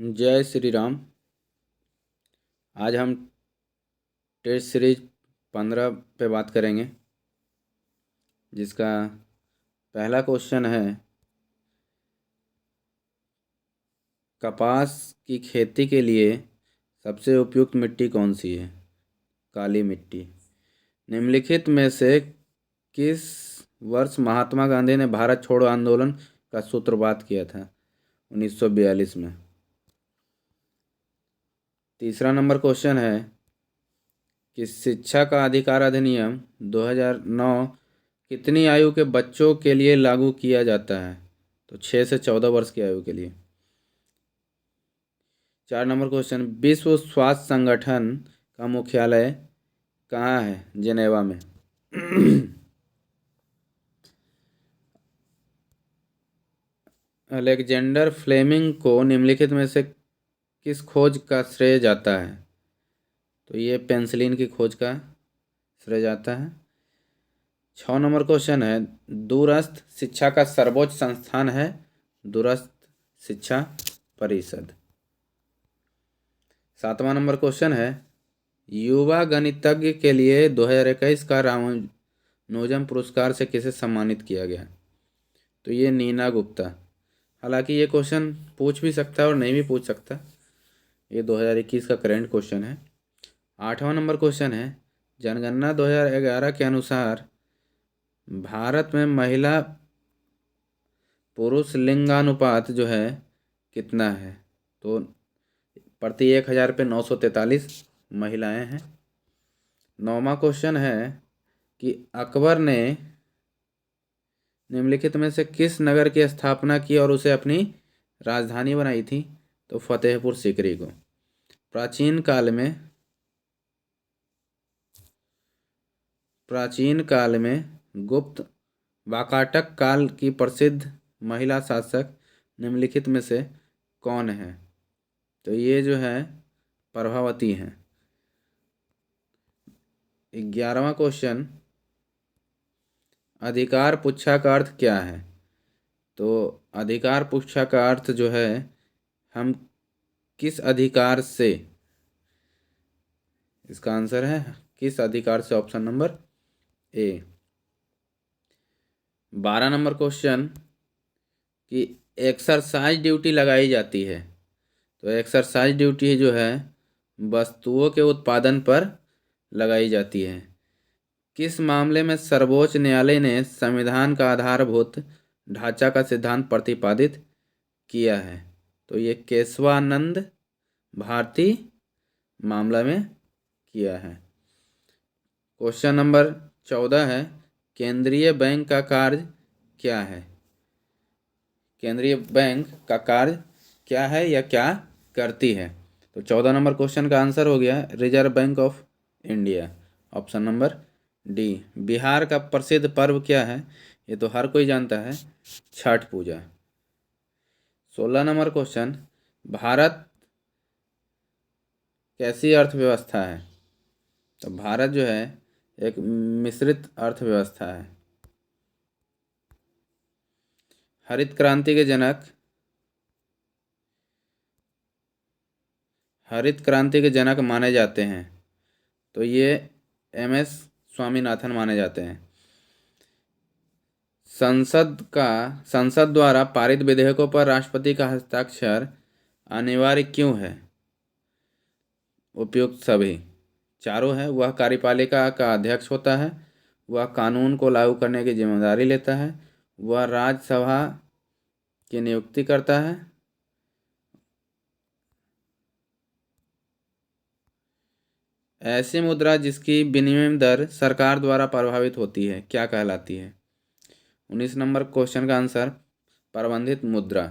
जय श्री राम। आज हम टेस्ट सीरीज 15 पे बात करेंगे, जिसका पहला क्वेश्चन है, कपास की खेती के लिए सबसे उपयुक्त मिट्टी कौन सी है? काली मिट्टी। निम्नलिखित में से किस वर्ष महात्मा गांधी ने भारत छोड़ो आंदोलन का सूत्रपात किया था? 1942 में। तीसरा नंबर क्वेश्चन है कि शिक्षा का अधिकार अधिनियम 2009 कितनी आयु के बच्चों के लिए लागू किया जाता है? तो 6 से 14 वर्ष की आयु के लिए। 4 नंबर क्वेश्चन, विश्व स्वास्थ्य संगठन का मुख्यालय कहाँ है? जिनेवा में। अलेक्जेंडर फ्लेमिंग को निम्नलिखित में से किस खोज का श्रेय जाता है? तो ये पेंसिलिन की खोज का श्रेय जाता है। 6 नंबर क्वेश्चन है, दूरस्थ शिक्षा का सर्वोच्च संस्थान है दूरस्थ शिक्षा परिषद। 7वां नंबर क्वेश्चन है, युवा गणितज्ञ के लिए 2021 का रामानुजम पुरस्कार से किसे सम्मानित किया गया? तो ये नीना गुप्ता। हालांकि ये क्वेश्चन पूछ भी सकता है और नहीं भी पूछ सकता। ये 2021 का करंट क्वेश्चन है। 8वां नंबर क्वेश्चन है, जनगणना 2011 के अनुसार भारत में महिला पुरुष लिंगानुपात जो है कितना है? तो प्रति 1000 पे 943 महिलाएं हैं। 9वां क्वेश्चन है कि अकबर ने निम्नलिखित में से किस नगर की स्थापना की और उसे अपनी राजधानी बनाई थी? तो फतेहपुर सीकरी को। प्राचीन काल में गुप्त वाकाटक काल की प्रसिद्ध महिला शासक निम्नलिखित में से कौन है? तो ये जो है प्रभावती हैं। 11वां क्वेश्चन, अधिकार पुच्छा का अर्थ क्या है? तो अधिकार पुच्छा का अर्थ जो है, हम किस अधिकार से, इसका आंसर है किस अधिकार से, option number A. 12 number question कि एक्सरसाइज ड्यूटी लगाई जाती है। तो एक्सरसाइज ड्यूटी जो है वस्तुओं के उत्पादन पर लगाई जाती है। किस मामले में सर्वोच्च न्यायालय ने संविधान का आधारभूत ढांचा का सिद्धांत प्रतिपादित किया है? तो ये केशवानंद भारती मामला में किया है। क्वेश्चन नंबर 14 है, केंद्रीय बैंक का कार्य क्या है? केंद्रीय बैंक का कार्य क्या है या क्या करती है? तो 14 नंबर क्वेश्चन का आंसर हो गया reserve bank of India, option number D. Bihar का प्रसिद्ध पर्व क्या है? ये तो हर कोई जानता है, छठ पूजा। 16 नंबर क्वेश्चन, भारत कैसी अर्थव्यवस्था है? तो भारत जो है एक मिश्रित अर्थव्यवस्था है। हरित क्रांति के जनक, हरित क्रांति के जनक माने जाते हैं। तो ये एम.एस. स्वामीनाथन माने जाते हैं। संसद द्वारा पारित विधेयकों पर राष्ट्रपति का हस्ताक्षर अनिवार्य क्यों है? उपयुक्त सभी चारों है। वह कार्यपालिका का अध्यक्ष होता है, वह कानून को लागू करने की जिम्मेदारी लेता है, वह राज्यसभा की नियुक्ति करता है, ऐसी मुद्रा जिसकी विनिमय दर सरकार द्वारा प्रभावित होती है क्या कहलाती है? 19 नंबर क्वेश्चन का आंसर प्रबंधित मुद्रा।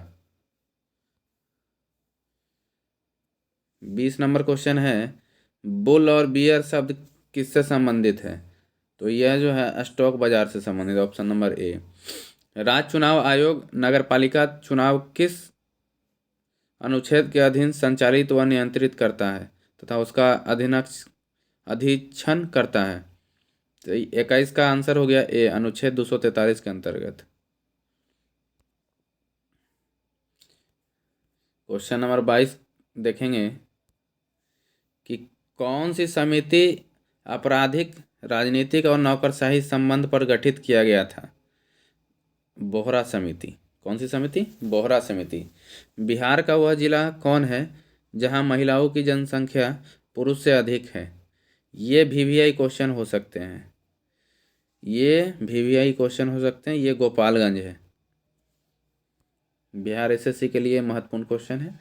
20 नंबर क्वेश्चन है, बुल और बियर शब्द किससे संबंधित है? तो यह जो है स्टॉक बाजार से संबंधित, ऑप्शन नंबर ए। राज्य चुनाव आयोग नगरपालिका चुनाव किस अनुच्छेद के अधीन संचालित व नियंत्रित करता है तथा उसका अधीक्षण करता है? तो 21 का आंसर हो गया ए, अनुच्छेद 243 के अंतर्गत। क्वेश्चन नंबर 22 देखेंगे कि कौन सी समिति आपराधिक, राजनीतिक और नौकरशाही संबंध पर गठित किया गया था? बोहरा समिति। कौन सी समिति? बोहरा समिति। बिहार का वह जिला कौन है जहां महिलाओं की जनसंख्या पुरुष से अधिक है? ये वीवीआई क्वेश्चन हो सकते हैं, ये वीवीआई क्वेश्चन हो सकते हैं। ये गोपालगंज है। बिहार एसएससी के लिए महत्वपूर्ण क्वेश्चन है।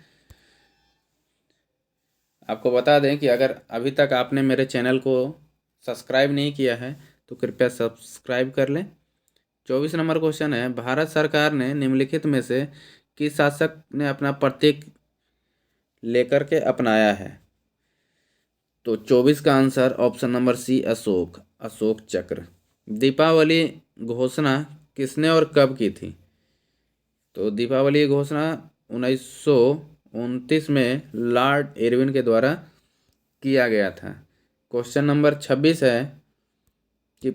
आपको बता दें कि अगर अभी तक आपने मेरे चैनल को सब्सक्राइब नहीं किया है तो कृपया सब्सक्राइब कर लें। 24 नंबर क्वेश्चन है, भारत सरकार ने निम्नलिखित में से किस शासक ने अपना प्रतीक लेकर के अपनाया है? तो 24 का answer option number C, Ashok, Ashok Chakra. Deepavali घोषणा किसने और कब की थी? तो दीपावली घोषणा 1929 में लॉर्ड इरविन के द्वारा किया गया था। क्वेश्चन नंबर 26 है कि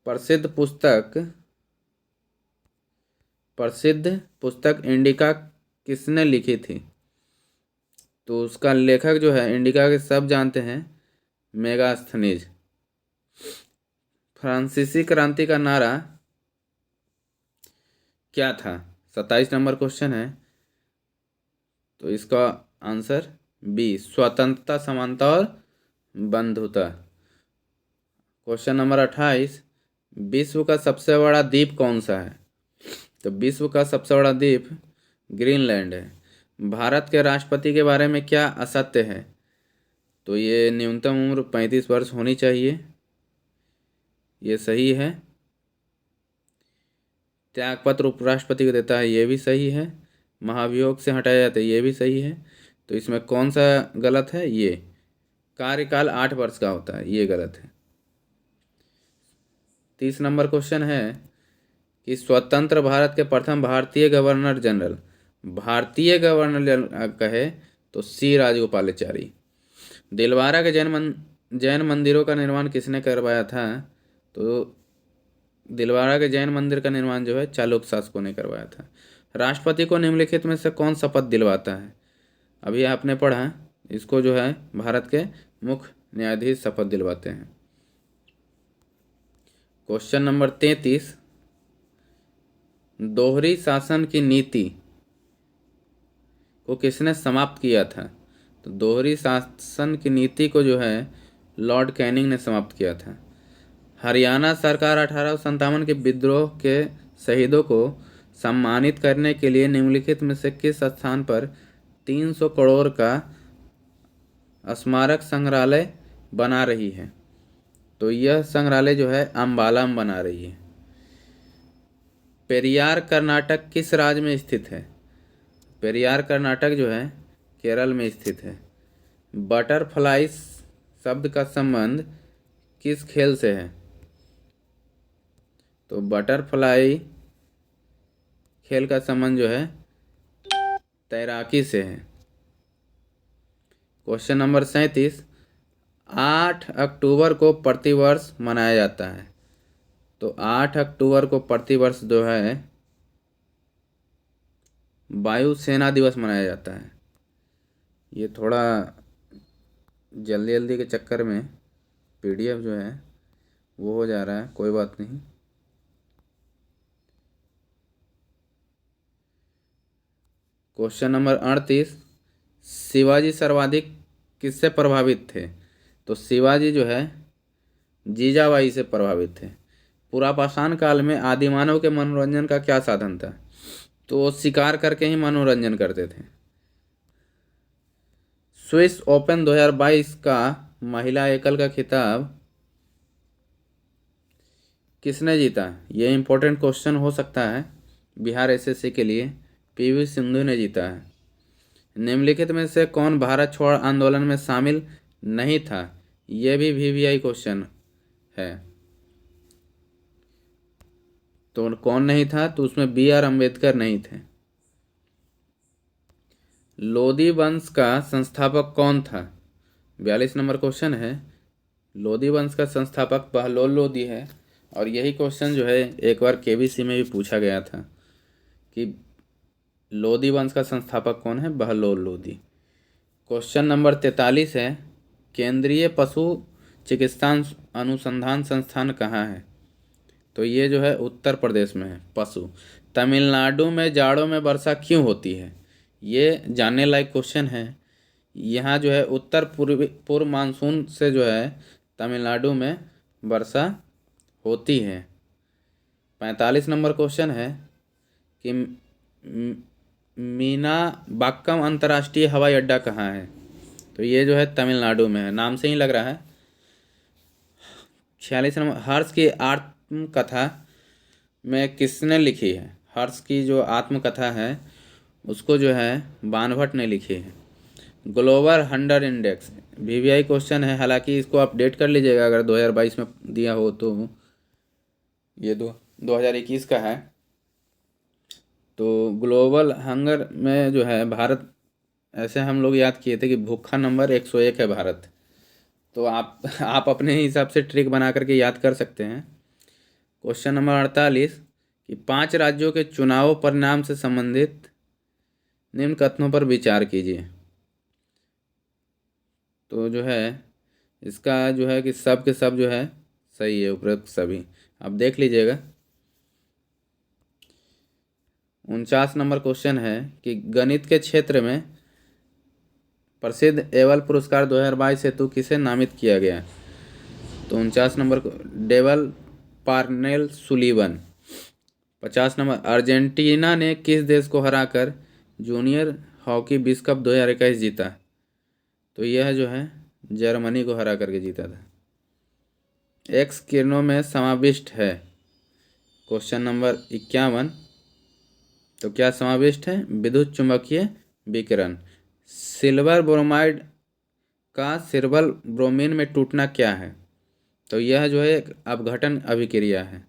प्रसिद्ध पुस्तक इंडिका किसने लिखी थी? तो उसका लेखक जो है, इंडिका के सब जानते हैं, मेगास्थनीज। फ्रांसीसी क्रांति का नारा क्या था? 27 नंबर क्वेश्चन है, तो इसका आंसर बी, स्वतंत्रता, समानता और बंधुता। क्वेश्चन नंबर 28, विश्व का सबसे बड़ा द्वीप कौन सा है? तो विश्व का सबसे बड़ा द्वीप ग्रीनलैंड है। भारत के राष्ट्रपति के बारे में क्या असत्य है? तो ये न्यूनतम उम्र 35 वर्ष होनी चाहिए, ये सही है। त्यागपत्र उपराष्ट्रपति को देता है, ये भी सही है। महाभियोग से हटाया जाता है, ये भी सही है। तो इसमें कौन सा गलत है? ये कार्यकाल 8 वर्ष का होता है, ये गलत है। 30 नंबर क्वेश्चन है कि स्वतंत्र भारत के प्रथम भारतीय गवर्नर जनरल, भारतीय गवर्नर जनरल कहे तो सी, राजगोपालाचारी। दिलवारा के जैन मंदिरों का निर्माण किसने करवाया था? तो दिलवारा के जैन मंदिर का निर्माण जो है चालुक्य शासकों ने करवाया था। राष्ट्रपति को निम्नलिखित में से कौन शपथ दिलवाता है? अभी आपने पढ़ा, इसको जो है भारत के मुख्य न्यायाधीश शपथ दिलवाते हैं। क्वेश्चन नंबर 33, दोहरी शासन की नीति को किसने समाप्त किया था? तो दोहरी शासन की नीति को जो है लॉर्ड कैनिंग ने समाप्त किया था। हरियाणा सरकार 1857 के विद्रोह के शहीदों को सम्मानित करने के लिए निम्नलिखित में से किस स्थान पर 300 करोड़ का स्मारक संग्रहालय बना रही है? तो यह संग्रहालय जो है अंबाला में बना रही है। पेरियार कर्नाटक किस राज्य में स्थित है? पेरियार कर्नाटक जो है केरल में स्थित है। बटरफ्लाई शब्द का संबंध किस खेल से है? तो बटरफ्लाई खेल का संबंध जो है तैराकी से है। क्वेश्चन नंबर 37, 8 अक्टूबर को प्रतिवर्ष मनाया जाता है। तो 8 अक्टूबर को प्रतिवर्ष जो है वायुसेना दिवस मनाया जाता है। ये थोड़ा जल्दी जल्दी के चक्कर में पीडीएफ जो है वो हो जा रहा है, कोई बात नहीं। क्वेश्चन नंबर 38, शिवाजी सर्वाधिक किससे प्रभावित थे? तो शिवाजी जो है जीजाबाई से प्रभावित थे। पुरापाषाण काल में आदिमानव के मनोरंजन का क्या साधन था? तो वो शिकार करके ही मनोरंजन करते थे। स्विस ओपन 2022 का महिला एकल का खिताब किसने जीता? ये इंपॉर्टेंट क्वेश्चन हो सकता है बिहार एसएससी के लिए। पीवी सिंधु ने जीता है। निम्नलिखित में से कौन भारत छोड़ आंदोलन में शामिल नहीं था? यह भी वीवीआई क्वेश्चन है। तो कौन नहीं था? तो उसमें BR अम्बेडकर नहीं थे। लोदी वंश का संस्थापक कौन था? 42 नंबर क्वेश्चन है। लोदी वंश का संस्थापक बहलोल लोदी है। और यही क्वेश्चन जो है एक बार केबीसी में भी पूछा गया था कि लोदी वंश का संस्थापक कौन है? बहलोल लोदी। क्वेश्चन नंबर 43 है, केंद्रीय पशु चिकित्सा अनुसंधान संस्थान कहाँ है? तो ये जो है उत्तर प्रदेश में है। पशु। तमिलनाडु में जाड़ों में वर्षा क्यों होती है? ये जानने लायक क्वेश्चन है। यहाँ जो है उत्तर पूर्व मानसून से जो है तमिलनाडु में वर्षा होती है। 45 नंबर क्वेश्चन है कि मीनाबाक्कम अंतर्राष्ट्रीय हवाई अड्डा कहाँ है? तो ये जो है तमिलनाडु में है, नाम से ही लग रहा है। 46 नंबर, हर्ष की आत्मकथा में किसने लिखी है? हर्ष की जो आत्मकथा है उसको जो है बाणभट्ट ने लिखी है। Global hunger index VVI question है, हालांकि इसको अपडेट कर लीजिएगा अगर 2022 में दिया हो तो। ये 2021 का है। तो ग्लोबल हंगर में जो है भारत, ऐसे हम लोग याद किए थे कि भूखा नंबर 101 है भारत। तो आप अपने हिसाब से ट्रिक बना करके याद कर सकते हैं। क्वेश्चन नंबर 48 कि 5 राज्यों के चुनाव परिणाम से संबंधित निम्न कथनों पर विचार कीजिए। तो जो है इसका जो है कि सब के सब जो है सही है, उपरोक्त सभी। आप देख लीजिएगा। 49 नंबर क्वेश्चन है कि गणित के क्षेत्र में प्रसिद्ध एबल पुरस्कार 2022 हेतु किसे नामित किया गया? तो 49 नंबर को devil Parnell Sullivan. 50 number, Argentina ने किस देश को हराकर जूनियर हॉकी विश्व कप 2021 जीता? तो यह जो है जर्मनी को हरा करके जीता था। एक्स किरणों में समाविष्ट है। क्वेश्चन नंबर 51, तो क्या समाविष्ट है? विद्युत चुंबकीय विकिरण। सिल्वर ब्रोमाइड का सिल्वर ब्रोमीन में टूटना क्या है? तो यह जो है एक अपघटन अभिक्रिया है।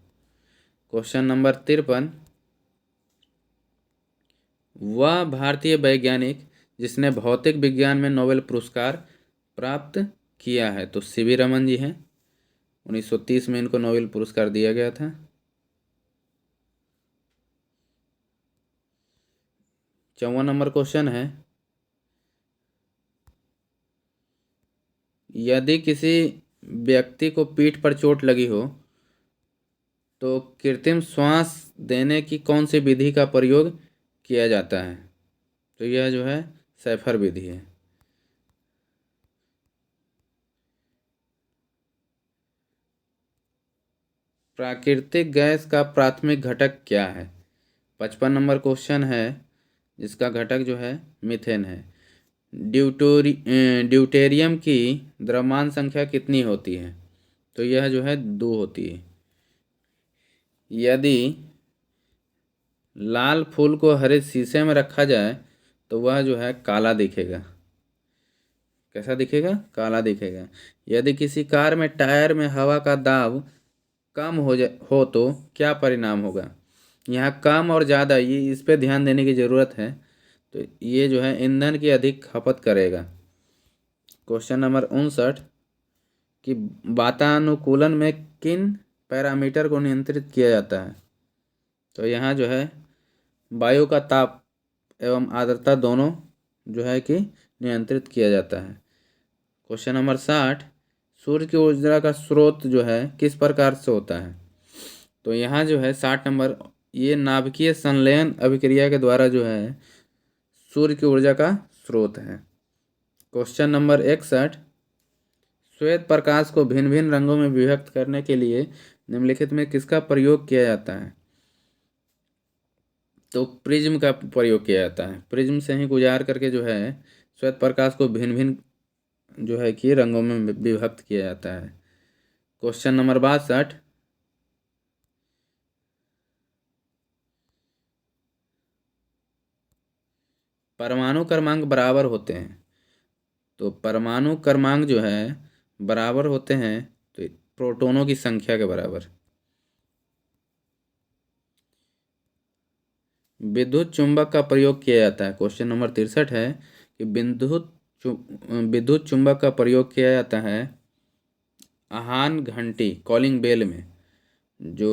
क्वेश्चन नंबर 53, वह भारतीय वैज्ञानिक जिसने भौतिक विज्ञान में नोबेल पुरस्कार प्राप्त किया है? तो सीवी रमन जी हैं। 1930 में इनको नोबेल पुरस्कार दिया गया था। 54 नंबर क्वेश्चन है, यदि किसी व्यक्ति को पीठ पर चोट लगी हो तो कृत्रिम श्वास देने की कौन सी विधि का प्रयोग किया जाता है? तो यह जो है सैफर विधि है। प्राकृतिक गैस का प्राथमिक घटक क्या है? 55 नंबर क्वेश्चन है, जिसका घटक जो है मीथेन है। ड्यूटेरियम की द्रव्यमान संख्या कितनी होती है? तो यह जो है 2 होती है। यदि लाल फूल को हरे शीशे में रखा जाए तो वह जो है काला दिखेगा। कैसा दिखेगा? काला दिखेगा। यदि किसी कार में टायर में हवा का दाब कम हो तो क्या परिणाम होगा? यहाँ कम और ज़्यादा, ये इस पे ध्यान देने की ज़रूरत है। तो ये जो है ईंधन की अधिक खपत करेगा। क्वेश्चन नंबर 59 कि वातानुकूलन में किन पैरामीटर को नियंत्रित किया जाता है? तो यहाँ जो है वायु का ताप एवं आर्द्रता दोनों जो है कि नियंत्रित किया जाता है। क्वेश्चन नंबर 60, सूर्य की ऊर्जा का स्रोत जो है किस प्रकार से होता है? तो यहाँ जो है 60 नंबर, ये नाभिकीय संलयन अभिक्रिया के द्वारा जो है सूर्य की ऊर्जा का स्रोत है। क्वेश्चन नंबर 61, श्वेत प्रकाश को भिन्न भिन्न रंगों में विभक्त करने के लिए निम्नलिखित में किसका प्रयोग किया जाता है? तो प्रिज्म का प्रयोग किया जाता है। प्रिज्म से ही गुजार करके जो है श्वेत प्रकाश को भिन्न भिन्न जो है कि रंगों में विभक्त किया जाता है। क्वेश्चन नंबर 62, परमाणु क्रमांक बराबर होते हैं। तो परमाणु क्रमांक जो है बराबर होते हैं तो प्रोटॉनों की संख्या के बराबर। विद्युत चुंबक का प्रयोग किया जाता है। क्वेश्चन नंबर 63 है कि विद्युत चुंबक का प्रयोग किया जाता है आहान घंटी कॉलिंग बेल में। जो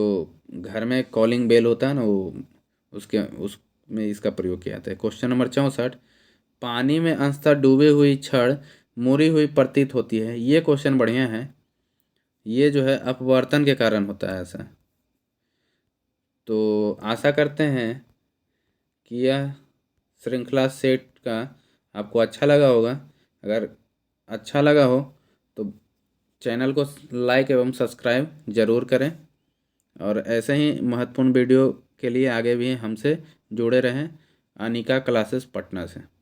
घर में कॉलिंग बेल होता है ना, वो में इसका प्रयोग किया जाता है। क्वेश्चन नंबर 64, पानी में अंशतः डूबी हुई छड़ मुड़ी हुई प्रतीत होती है। ये क्वेश्चन बढ़िया है। ये जो है अपवर्तन के कारण होता है ऐसा। तो आशा करते हैं कि यह श्रृंखला सेट का आपको अच्छा लगा होगा। अगर अच्छा लगा हो तो चैनल को लाइक एवं सब्सक्राइब ज़रूर करें और ऐसे ही महत्वपूर्ण वीडियो के लिए आगे भी हमसे जुड़े रहें। अनिका क्लासेस पटना से।